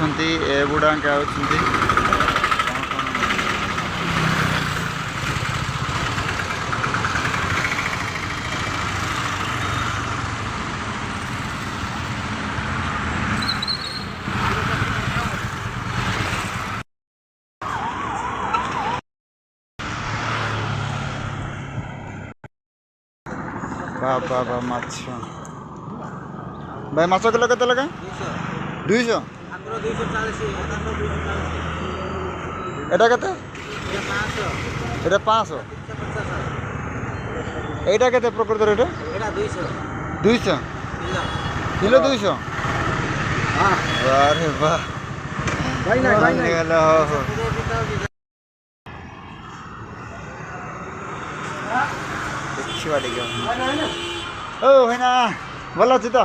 ଅଛନ୍ତି ଏଗୁଡ଼ାକ ଆଉଛନ୍ତି ବାବା ମାଛ ଭାଇ ମାଛ କିଲୋ କେତେ ଲେଖା 200 এটা কেতে এটা 500 এইটা কেতে প্রকৃত রেট এটা 200 কিলো 200 আরে বাহ ভাই না গেল ଦେଖିବା ଟିକେ ଓ ଭାଇନା ଭଲ ଅଛି ତ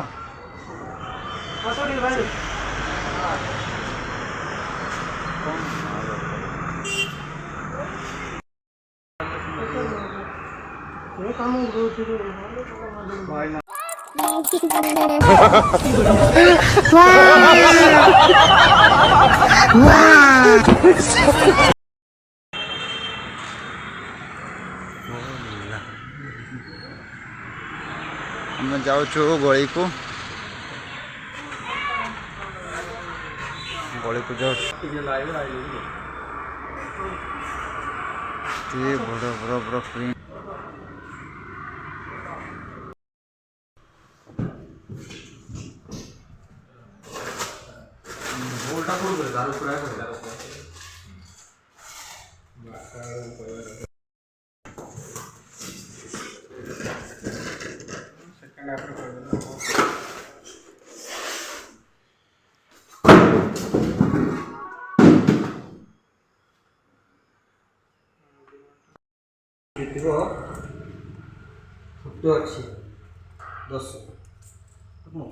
ଆମେ ଯାଉଛୁ ଗଳିକୁ ଯାଉଛୁ ବଡ଼ ବଡ଼ ବଡ଼ ପ୍ରିଣ୍ଟ ଫଟୋ ଅଛି 10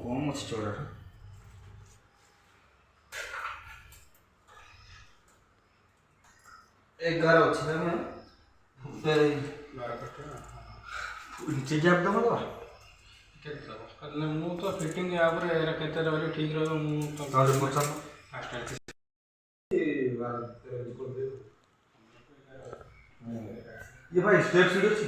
କମ୍ ଅଛି ଚଉଡ଼ା 11 ଅଛି ନା ଗ୍ୟାପ୍ ଦେବ ମୁଁ ତ ଫିଟିଂ ଉପରେ କେତେ ରହିଲେ ଠିକ୍ ରହିବ ମୁଁ ये भाई स्टेप सीढ़ी अच्छी